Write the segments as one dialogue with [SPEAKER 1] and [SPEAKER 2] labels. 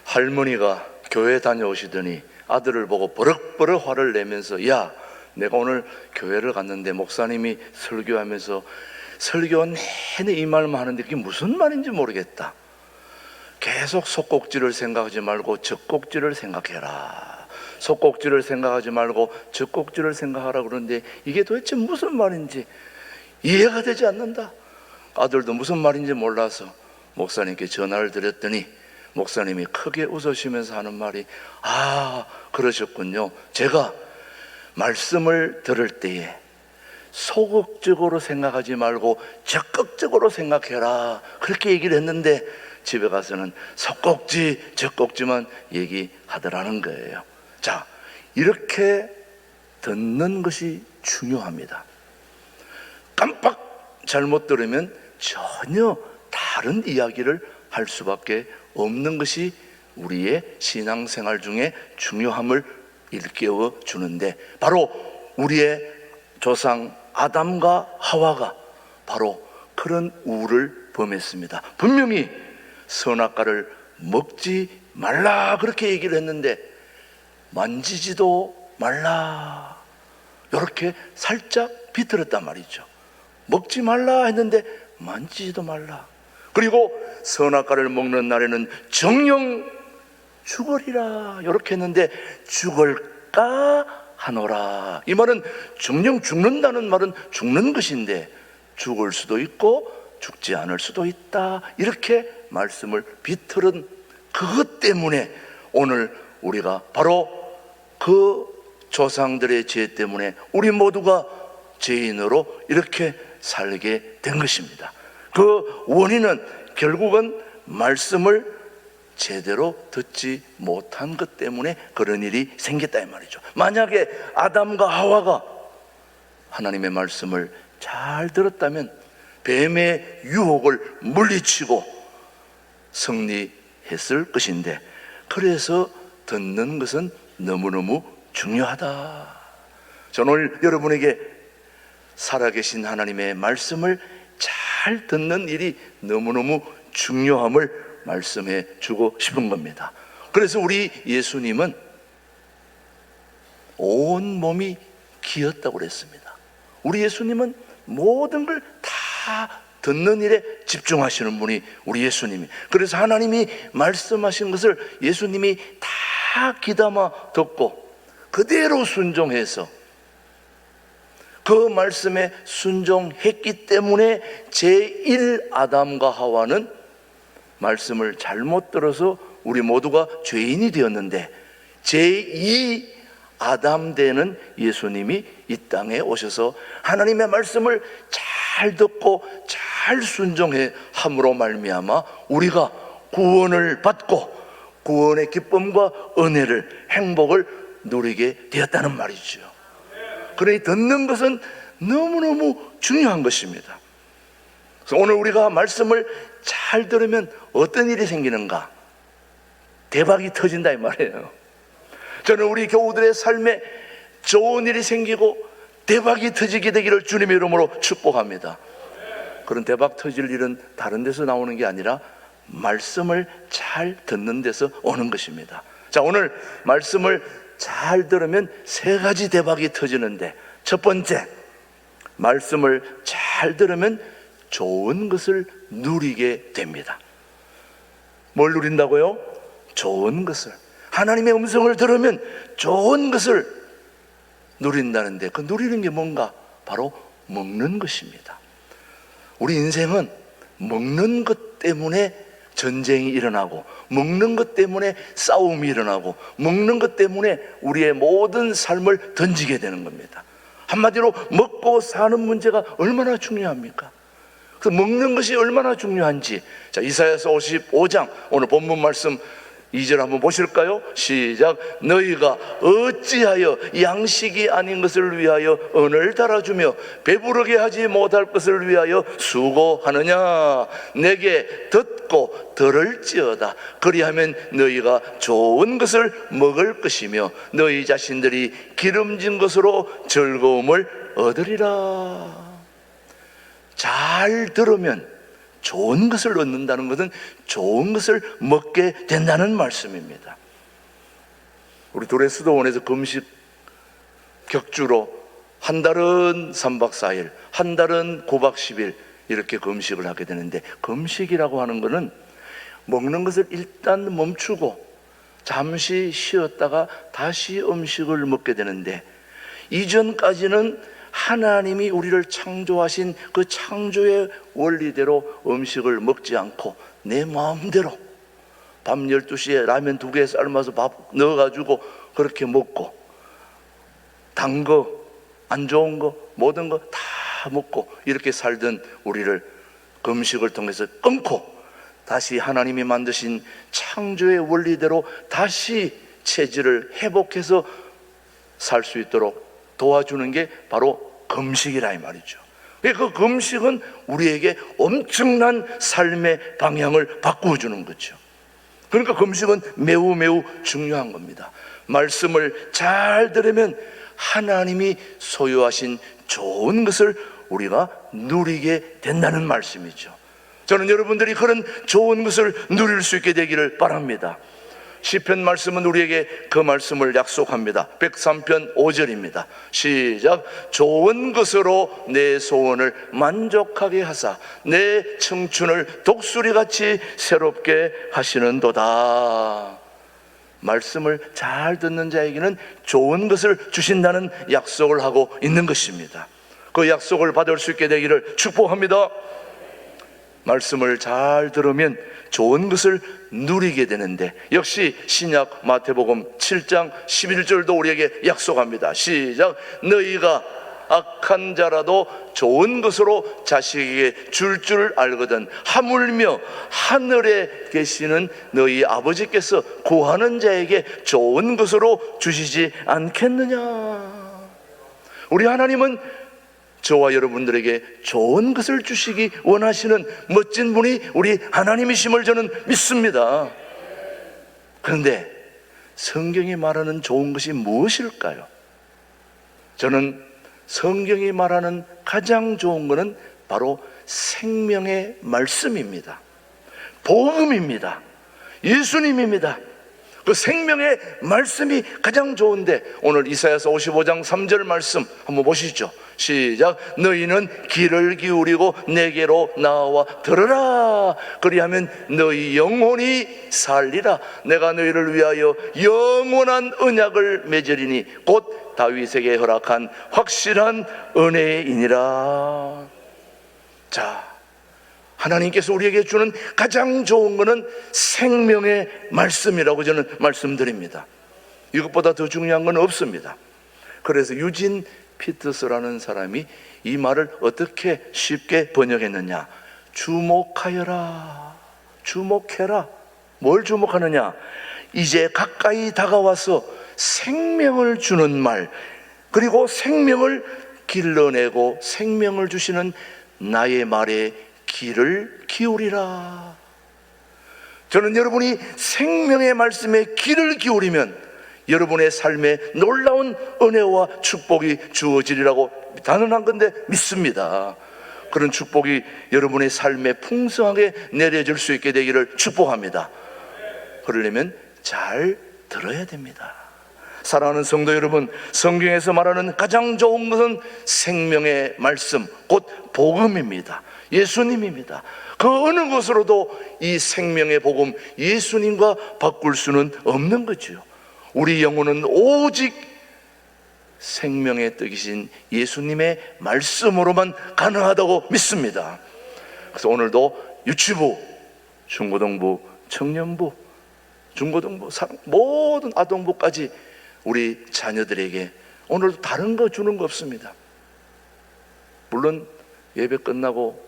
[SPEAKER 1] 할머니가 교회 다녀오시더니 아들을 보고 버럭버럭 화를 내면서, 야, 내가 오늘 교회를 갔는데 목사님이 설교하면서 설교 내내 이 말만 하는데 그게 무슨 말인지 모르겠다. 계속 속꼭지를 생각하지 말고 젖꼭지를 생각해라. 속꼭지를 생각하지 말고 젖꼭지를 생각하라 그러는데 이게 도대체 무슨 말인지 이해가 되지 않는다. 아들도 무슨 말인지 몰라서 목사님께 전화를 드렸더니 목사님이 크게 웃으시면서 하는 말이, 아, 그러셨군요. 제가 말씀을 들을 때에 소극적으로 생각하지 말고 적극적으로 생각해라, 그렇게 얘기를 했는데 집에 가서는 속꼭지, 젖꼭지만 얘기하더라는 거예요. 자, 이렇게 듣는 것이 중요합니다. 깜빡 잘못 들으면 전혀 다른 이야기를 할 수밖에 없는 것이 우리의 신앙생활 중에 중요함을 일깨워 주는데, 바로 우리의 조상 아담과 하와가 바로 그런 우를 범했습니다. 분명히 선악과를 먹지 말라 그렇게 얘기를 했는데 만지지도 말라 이렇게 살짝 비틀었단 말이죠. 먹지 말라 했는데 만지지도 말라. 그리고 선악과를 먹는 날에는 정령 죽으리라 이렇게 했는데 죽을까 하노라. 이 말은 정령 죽는다는 말은 죽는 것인데 죽을 수도 있고 죽지 않을 수도 있다, 이렇게 말씀을 비틀은 그것 때문에 오늘 우리가 바로 그 조상들의 죄 때문에 우리 모두가 죄인으로 이렇게 살게 된 것입니다. 그 원인은 결국은 말씀을 제대로 듣지 못한 것 때문에 그런 일이 생겼다 이 말이죠. 만약에 아담과 하와가 하나님의 말씀을 잘 들었다면 뱀의 유혹을 물리치고 승리했을 것인데, 그래서 듣는 것은 너무너무 중요하다. 저는 오늘 여러분에게 살아계신 하나님의 말씀을 잘 듣는 일이 너무너무 중요함을 말씀해 주고 싶은 겁니다. 그래서 우리 예수님은 온 몸이 기였다고 그랬습니다. 우리 예수님은 모든 걸 다 듣는 일에 집중하시는 분이 우리 예수님이. 그래서 하나님이 말씀하신 것을 예수님이 다 귀담아 듣고 그대로 순종해서 그 말씀에 순종했기 때문에 제1 아담과 하와는 말씀을 잘못 들어서 우리 모두가 죄인이 되었는데, 제2 아담 되는 예수님이 이 땅에 오셔서 하나님의 말씀을 잘 듣고 잘 순종해 함으로 말미암아 우리가 구원을 받고 구원의 기쁨과 은혜를, 행복을 누리게 되었다는 말이죠. 그러니 듣는 것은 너무너무 중요한 것입니다. 그래서 오늘 우리가 말씀을 잘 들으면 어떤 일이 생기는가? 대박이 터진다 이 말이에요. 저는 우리 교우들의 삶에 좋은 일이 생기고 대박이 터지게 되기를 주님의 이름으로 축복합니다. 그런 대박 터질 일은 다른 데서 나오는 게 아니라 말씀을 잘 듣는 데서 오는 것입니다. 자, 오늘 말씀을 잘 들으면 세 가지 대박이 터지는데, 첫 번째, 말씀을 잘 들으면 좋은 것을 누리게 됩니다. 뭘 누린다고요? 좋은 것을. 하나님의 음성을 들으면 좋은 것을 누린다는데, 그 누리는 게 뭔가? 바로 먹는 것입니다. 우리 인생은 먹는 것 때문에 전쟁이 일어나고, 먹는 것 때문에 싸움이 일어나고, 먹는 것 때문에 우리의 모든 삶을 던지게 되는 겁니다. 한마디로 먹고 사는 문제가 얼마나 중요합니까? 그 먹는 것이 얼마나 중요한지, 자, 이사야서 55장 오늘 본문 말씀 2절 한번 보실까요? 시작. 너희가 어찌하여 양식이 아닌 것을 위하여 은을 달아주며 배부르게 하지 못할 것을 위하여 수고하느냐? 내게 듣고 들을지어다. 그리하면 너희가 좋은 것을 먹을 것이며 너희 자신들이 기름진 것으로 즐거움을 얻으리라. 잘 들으면 좋은 것을 얻는다는 것은 좋은 것을 먹게 된다는 말씀입니다. 우리 도레스도원에서 금식 격주로 한 달은 3박 4일, 한 달은 9박 10일 이렇게 금식을 하게 되는데, 금식이라고 하는 것은 먹는 것을 일단 멈추고 잠시 쉬었다가 다시 음식을 먹게 되는데, 이전까지는 하나님이 우리를 창조하신 그 창조의 원리대로 음식을 먹지 않고 내 마음대로 밤 12시에 라면 2개 삶아서 밥 넣어가지고 그렇게 먹고, 단 거, 안 좋은 거, 모든 거 다 먹고 이렇게 살던 우리를 금식을 통해서 끊고 다시 하나님이 만드신 창조의 원리대로 다시 체질을 회복해서 살 수 있도록 도와주는 게 바로 금식이라 이 말이죠. 그 금식은 우리에게 엄청난 삶의 방향을 바꾸어 주는 거죠. 그러니까 금식은 매우 매우 중요한 겁니다. 말씀을 잘 들으면 하나님이 소유하신 좋은 것을 우리가 누리게 된다는 말씀이죠. 저는 여러분들이 그런 좋은 것을 누릴 수 있게 되기를 바랍니다. 시편 말씀은 우리에게 그 말씀을 약속합니다. 103편 5절입니다. 시작. 좋은 것으로 내 소원을 만족하게 하사 내 청춘을 독수리같이 새롭게 하시는도다. 말씀을 잘 듣는 자에게는 좋은 것을 주신다는 약속을 하고 있는 것입니다. 그 약속을 받을 수 있게 되기를 축복합니다. 말씀을 잘 들으면 좋은 것을 누리게 되는데, 역시 신약 마태복음 7장 11절도 우리에게 약속합니다. 시작. 너희가 악한 자라도 좋은 것으로 자식에게 줄 알거든 하물며 하늘에 계시는 너희 아버지께서 구하는 자에게 좋은 것으로 주시지 않겠느냐. 우리 하나님은 저와 여러분들에게 좋은 것을 주시기 원하시는 멋진 분이 우리 하나님이심을 저는 믿습니다. 그런데 성경이 말하는 좋은 것이 무엇일까요? 저는 성경이 말하는 가장 좋은 것은 바로 생명의 말씀입니다. 복음입니다. 예수님입니다. 그 생명의 말씀이 가장 좋은데, 오늘 이사야서 55장 3절 말씀 한번 보시죠. 시작. 너희는 귀를 기울이고 내게로 나와 들으라. 그리하면 너희 영혼이 살리라. 내가 너희를 위하여 영원한 언약을 맺으리니 곧 다윗에게 허락한 확실한 은혜이니라. 자, 하나님께서 우리에게 주는 가장 좋은 것은 생명의 말씀이라고 저는 말씀드립니다. 이것보다 더 중요한 건 없습니다. 그래서 유진 피터스라는 사람이 이 말을 어떻게 쉽게 번역했느냐. 주목하여라. 주목해라. 뭘 주목하느냐. 이제 가까이 다가와서 생명을 주는 말, 그리고 생명을 길러내고 생명을 주시는 나의 말에 귀를 기울이라. 저는 여러분이 생명의 말씀에 귀를 기울이면 여러분의 삶에 놀라운 은혜와 축복이 주어지리라고 단언한 건데 믿습니다. 그런 축복이 여러분의 삶에 풍성하게 내려질 수 있게 되기를 축복합니다. 그러려면 잘 들어야 됩니다. 사랑하는 성도 여러분, 성경에서 말하는 가장 좋은 것은 생명의 말씀, 곧 복음입니다. 예수님입니다. 그 어느 것으로도 이 생명의 복음, 예수님과 바꿀 수는 없는 거죠. 우리 영혼은 오직 생명의 떡이신 예수님의 말씀으로만 가능하다고 믿습니다. 그래서 오늘도 유치부, 중고등부, 청년부, 중고등부, 모든 아동부까지 우리 자녀들에게 오늘도 다른 거 주는 거 없습니다. 물론 예배 끝나고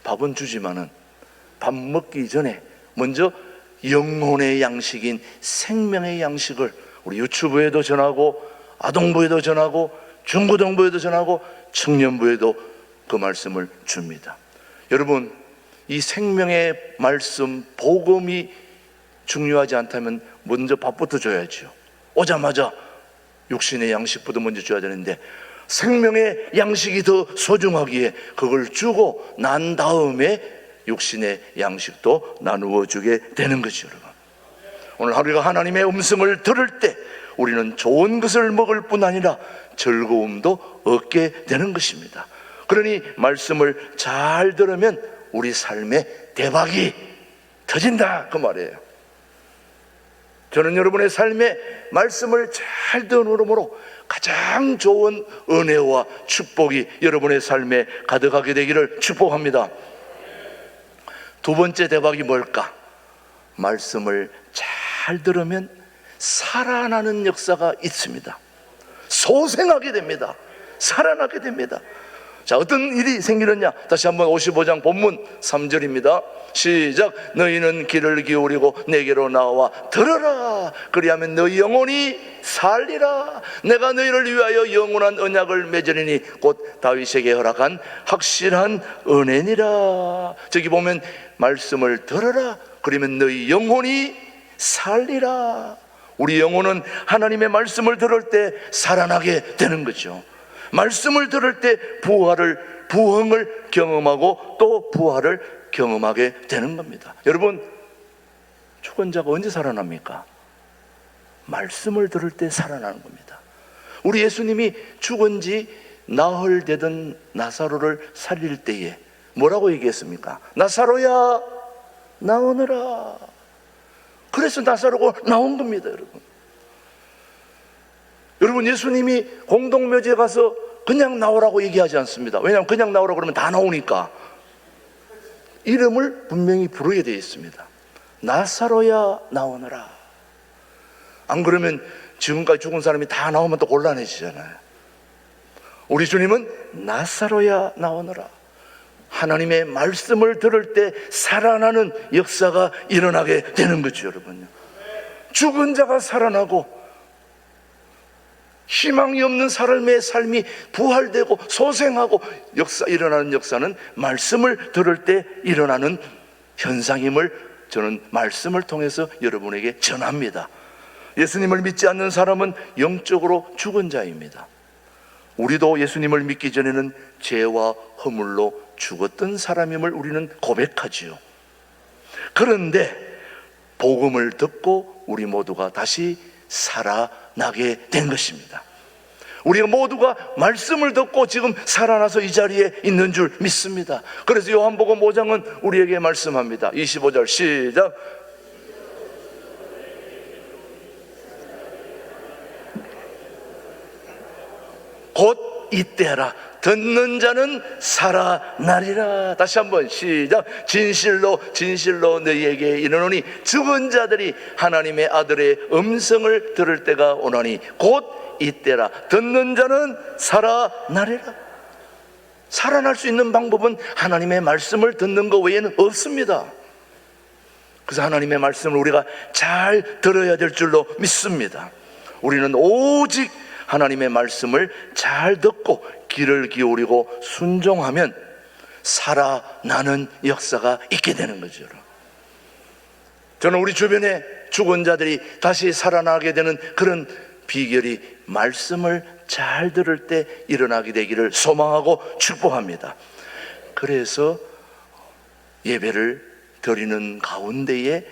[SPEAKER 1] 밥은 주지만은 밥 먹기 전에 먼저 영혼의 양식인 생명의 양식을 우리 유치부에도 전하고, 아동부에도 전하고, 중고등부에도 전하고, 청년부에도 그 말씀을 줍니다. 여러분, 이 생명의 말씀, 복음이 중요하지 않다면 먼저 밥부터 줘야죠. 오자마자 육신의 양식부터 먼저 줘야 되는데, 생명의 양식이 더 소중하기에 그걸 주고 난 다음에 육신의 양식도 나누어 주게 되는 거죠. 여러분, 오늘 하루가 하나님의 음성을 들을 때 우리는 좋은 것을 먹을 뿐 아니라 즐거움도 얻게 되는 것입니다. 그러니 말씀을 잘 들으면 우리 삶에 대박이 터진다, 그 말이에요. 저는 여러분의 삶에 말씀을 잘 들음으로 가장 좋은 은혜와 축복이 여러분의 삶에 가득하게 되기를 축복합니다. 두 번째 대박이 뭘까? 말씀을 잘 들으면 살아나는 역사가 있습니다. 소생하게 됩니다. 살아나게 됩니다. 자, 어떤 일이 생기느냐? 다시 한번 55장 본문 3절입니다. 시작. 너희는 귀를 기울이고 내게로 나와 들으라. 그리하면 너희 영혼이 살리라. 내가 너희를 위하여 영원한 언약을 맺으리니 곧 다윗에게 허락한 확실한 은혜니라. 저기 보면 말씀을 들으라. 그러면 너희 영혼이 살리라. 우리 영혼은 하나님의 말씀을 들을 때 살아나게 되는 거죠. 말씀을 들을 때 부흥을 경험하고 또 부활을 경험하게 되는 겁니다. 여러분, 죽은 자가 언제 살아납니까? 말씀을 들을 때 살아나는 겁니다. 우리 예수님이 죽은 지 나흘 되던 나사로를 살릴 때에 뭐라고 얘기했습니까? 나사로야 나오너라. 그래서 나사로가 나온 겁니다. 여러분, 예수님이 공동묘지에 가서 그냥 나오라고 얘기하지 않습니다. 왜냐하면 그냥 나오라고 그러면 다 나오니까 이름을 분명히 부르게 되어 있습니다. 나사로야 나오너라. 안 그러면 지금까지 죽은 사람이 다 나오면 또 곤란해지잖아요. 우리 주님은 나사로야 나오너라. 하나님의 말씀을 들을 때 살아나는 역사가 일어나게 되는 거죠. 여러분, 죽은 자가 살아나고 희망이 없는 사람의 삶이 부활되고 소생하고 일어나는 역사는 말씀을 들을 때 일어나는 현상임을 저는 말씀을 통해서 여러분에게 전합니다. 예수님을 믿지 않는 사람은 영적으로 죽은 자입니다. 우리도 예수님을 믿기 전에는 죄와 허물로 죽었던 사람임을 우리는 고백하지요. 그런데 복음을 듣고 우리 모두가 다시 살아나게 된 것입니다. 우리가 모두가 말씀을 듣고 지금 살아나서 이 자리에 있는 줄 믿습니다. 그래서 요한복음 5장은 우리에게 말씀합니다. 25절 시작. 곧 이때라. 듣는 자는 살아나리라. 다시 한번 시작. 진실로 진실로 너희에게 이르노니 죽은 자들이 하나님의 아들의 음성을 들을 때가 오나니 곧 이때라. 듣는 자는 살아나리라. 살아날 수 있는 방법은 하나님의 말씀을 듣는 것 외에는 없습니다. 그래서 하나님의 말씀을 우리가 잘 들어야 될 줄로 믿습니다. 우리는 오직 하나님의 말씀을 잘 듣고 귀를 기울이고 순종하면 살아나는 역사가 있게 되는 거죠. 저는 우리 주변에 죽은 자들이 다시 살아나게 되는 그런 비결이 말씀을 잘 들을 때 일어나게 되기를 소망하고 축복합니다. 그래서 예배를 드리는 가운데에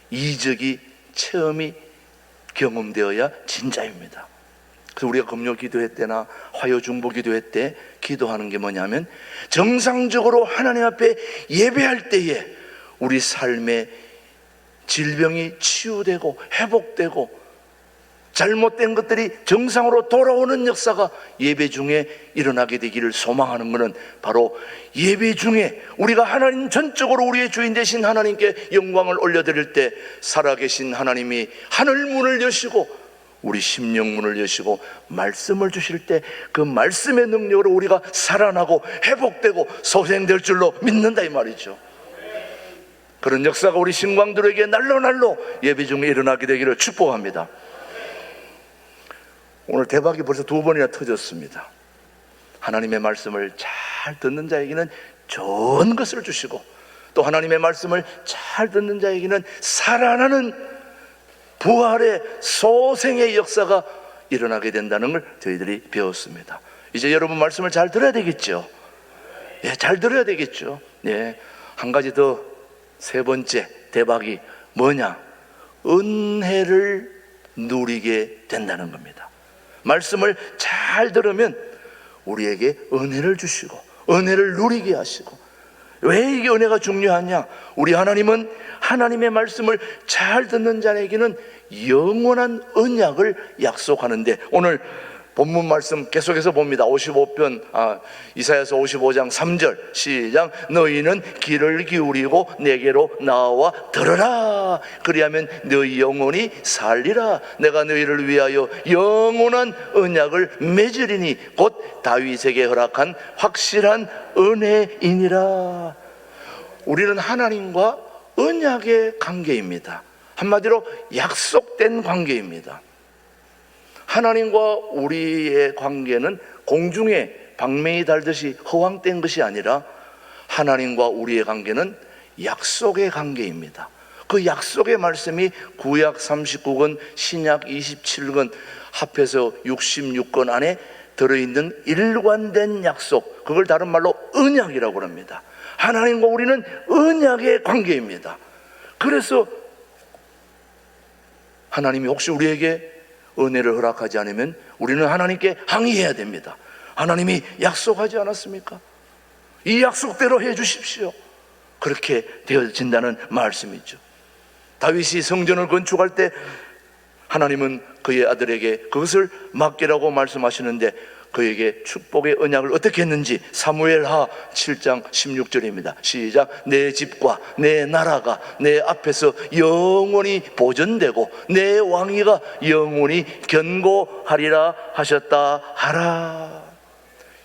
[SPEAKER 1] 이적이 체험이 경험되어야 진짜입니다. 그래서 우리가 금요 기도회 때나 화요 중보 기도회 때 기도하는 게 뭐냐면 정상적으로 하나님 앞에 예배할 때에 우리 삶의 질병이 치유되고 회복되고 잘못된 것들이 정상으로 돌아오는 역사가 예배 중에 일어나게 되기를 소망하는 것은 바로 예배 중에 우리가 하나님 전적으로 우리의 주인 되신 하나님께 영광을 올려드릴 때 살아계신 하나님이 하늘 문을 여시고 우리 심령 문을 여시고 말씀을 주실 때 그 말씀의 능력으로 우리가 살아나고 회복되고 소생될 줄로 믿는다 이 말이죠. 그런 역사가 우리 신광들에게 날로 예배 중에 일어나게 되기를 축복합니다. 오늘 대박이 벌써 2번이나 터졌습니다. 하나님의 말씀을 잘 듣는 자에게는 좋은 것을 주시고 또 하나님의 말씀을 잘 듣는 자에게는 살아나는 부활의 소생의 역사가 일어나게 된다는 걸 저희들이 배웠습니다. 이제 여러분 말씀을 잘 들어야 되겠죠. 예, 잘 들어야 되겠죠. 예, 한 가지 더, 세 번째 대박이 뭐냐? 은혜를 누리게 된다는 겁니다. 말씀을 잘 들으면 우리에게 은혜를 주시고 은혜를 누리게 하시고. 왜 이게 은혜가 중요하냐? 우리 하나님은 하나님의 말씀을 잘 듣는 자에게는 영원한 언약을 약속하는데, 오늘 본문 말씀 계속해서 봅니다. 55편 이사야서 55장 3절 시작. 너희는 귀를 기울이고 내게로 나와 들으라. 그리하면 너희 영혼이 살리라. 내가 너희를 위하여 영원한 언약을 맺으리니 곧 다윗에게 허락한 확실한 은혜이니라. 우리는 하나님과 언약의 관계입니다. 한마디로 약속된 관계입니다. 하나님과 우리의 관계는 공중에 방맹이 달듯이 허황된 것이 아니라 하나님과 우리의 관계는 약속의 관계입니다. 그 약속의 말씀이 구약 39권, 신약 27권, 합해서 66권 안에 들어있는 일관된 약속, 그걸 다른 말로 언약이라고 합니다. 하나님과 우리는 언약의 관계입니다. 그래서 하나님이 혹시 우리에게 은혜를 허락하지 않으면 우리는 하나님께 항의해야 됩니다. 하나님이 약속하지 않았습니까? 이 약속대로 해 주십시오. 그렇게 되어진다는 말씀이죠. 다윗이 성전을 건축할 때 하나님은 그의 아들에게 그것을 맡기라고 말씀하시는데 그에게 축복의 언약을 어떻게 했는지 사무엘하 7장 16절입니다. 시작. 내 집과 내 나라가 내 앞에서 영원히 보존되고 내 왕위가 영원히 견고하리라 하셨다 하라.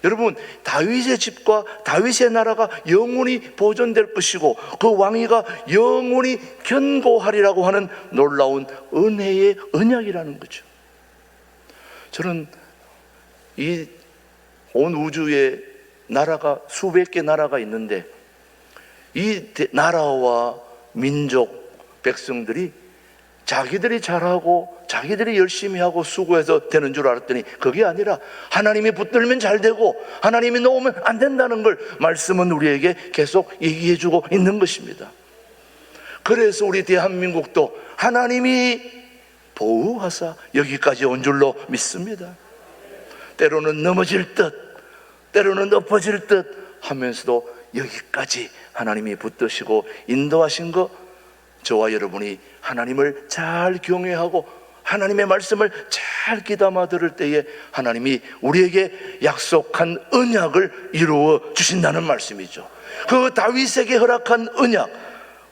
[SPEAKER 1] 여러분, 다윗의 집과 다윗의 나라가 영원히 보존될 것이고 그 왕위가 영원히 견고하리라고 하는 놀라운 은혜의 언약이라는 거죠. 저는 이 온 우주에 나라가 수백 개 나라가 있는데 이 나라와 민족 백성들이 자기들이 잘하고 자기들이 열심히 하고 수고해서 되는 줄 알았더니 그게 아니라 하나님이 붙들면 잘 되고 하나님이 놓으면 안 된다는 걸 말씀은 우리에게 계속 얘기해 주고 있는 것입니다. 그래서 우리 대한민국도 하나님이 보호하사 여기까지 온 줄로 믿습니다. 때로는 넘어질 듯 때로는 엎어질 듯 하면서도 여기까지 하나님이 붙드시고 인도하신 거, 저와 여러분이 하나님을 잘 경외하고 하나님의 말씀을 잘 귀담아 들을 때에 하나님이 우리에게 약속한 언약을 이루어 주신다는 말씀이죠. 그 다윗에게 허락한 언약,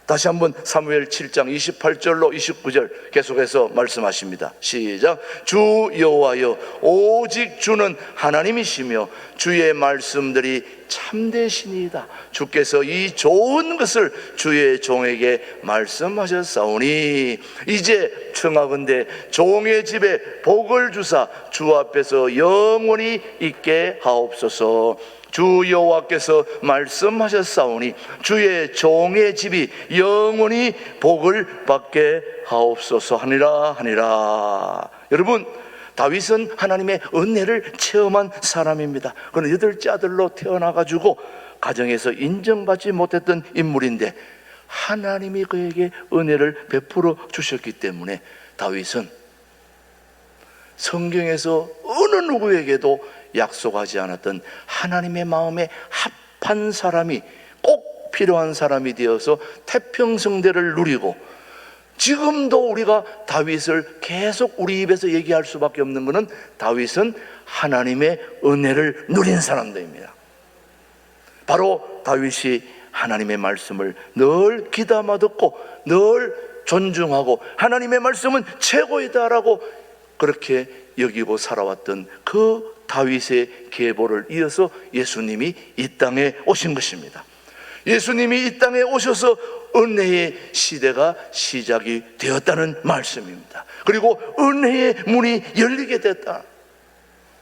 [SPEAKER 1] 다시 한번 사무엘 7장 28절로 29절 계속해서 말씀하십니다. 시작. 주 여호와여, 오직 주는 하나님이시며 주의 말씀들이 참되시니이다. 주께서 이 좋은 것을 주의 종에게 말씀하셨사오니 이제 청하건대 종의 집에 복을 주사 주 앞에서 영원히 있게 하옵소서. 주 여호와께서 말씀하셨사오니 주의 종의 집이 영원히 복을 받게 하옵소서 하니라. 여러분, 다윗은 하나님의 은혜를 체험한 사람입니다. 그는 여덟째 아들로 태어나가지고 가정에서 인정받지 못했던 인물인데 하나님이 그에게 은혜를 베풀어 주셨기 때문에 다윗은 성경에서 어느 누구에게도 약속하지 않았던 하나님의 마음에 합한 사람이, 꼭 필요한 사람이 되어서 태평성대를 누리고, 지금도 우리가 다윗을 계속 우리 입에서 얘기할 수밖에 없는 것은 다윗은 하나님의 은혜를 누린 사람들입니다. 바로 다윗이 하나님의 말씀을 늘 귀담아 듣고 늘 존중하고 하나님의 말씀은 최고이다라고 그렇게 여기고 살아왔던 그 다윗의 계보를 이어서 예수님이 이 땅에 오신 것입니다. 예수님이 이 땅에 오셔서 은혜의 시대가 시작이 되었다는 말씀입니다. 그리고 은혜의 문이 열리게 됐다.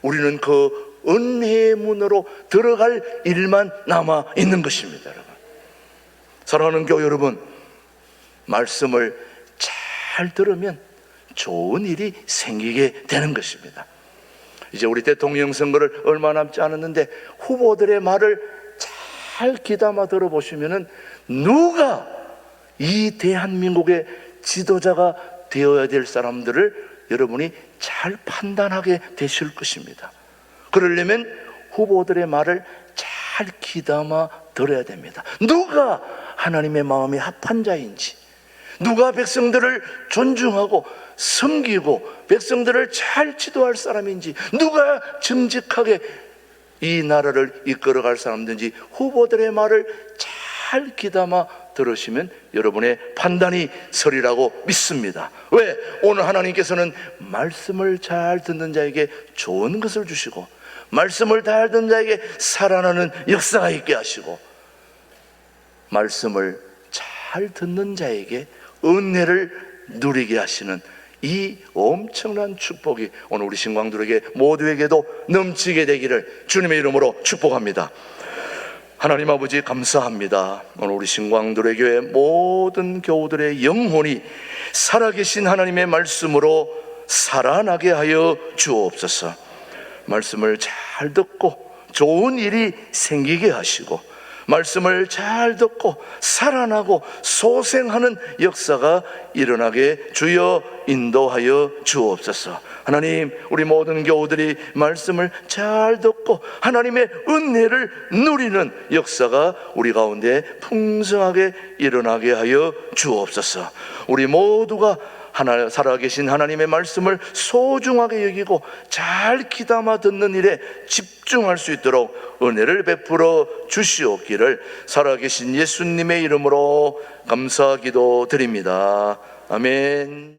[SPEAKER 1] 우리는 그 은혜의 문으로 들어갈 일만 남아 있는 것입니다. 여러분, 사랑하는 교회 여러분, 말씀을 잘 들으면 좋은 일이 생기게 되는 것입니다. 이제 우리 대통령 선거를 얼마 남지 않았는데 후보들의 말을 잘 귀담아 들어보시면은 누가 이 대한민국의 지도자가 되어야 될 사람들을 여러분이 잘 판단하게 되실 것입니다. 그러려면 후보들의 말을 잘 귀담아 들어야 됩니다. 누가 하나님의 마음이 합한 자인지, 누가 백성들을 존중하고 섬기고 백성들을 잘 지도할 사람인지, 누가 정직하게 이 나라를 이끌어갈 사람인지 후보들의 말을 잘 귀담아 들으시면 여러분의 판단이 서리라고 믿습니다. 왜? 오늘 하나님께서는 말씀을 잘 듣는 자에게 좋은 것을 주시고 말씀을 잘 듣는 자에게 살아나는 역사가 있게 하시고 말씀을 잘 듣는 자에게 은혜를 누리게 하시는 이 엄청난 축복이 오늘 우리 신광들에게 모두에게도 넘치게 되기를 주님의 이름으로 축복합니다. 하나님 아버지 감사합니다. 오늘 우리 신광들의 교회 모든 교우들의 영혼이 살아계신 하나님의 말씀으로 살아나게 하여 주옵소서. 말씀을 잘 듣고 좋은 일이 생기게 하시고 말씀을 잘 듣고 살아나고 소생하는 역사가 일어나게 주여 인도하여 주옵소서. 하나님, 우리 모든 교우들이 말씀을 잘 듣고 하나님의 은혜를 누리는 역사가 우리 가운데 풍성하게 일어나게 하여 주옵소서. 우리 모두가 살아계신 하나님의 말씀을 소중하게 여기고 잘 귀담아 듣는 일에 집중할 수 있도록 은혜를 베풀어 주시옵기를 살아계신 예수님의 이름으로 감사 기도 드립니다. 아멘.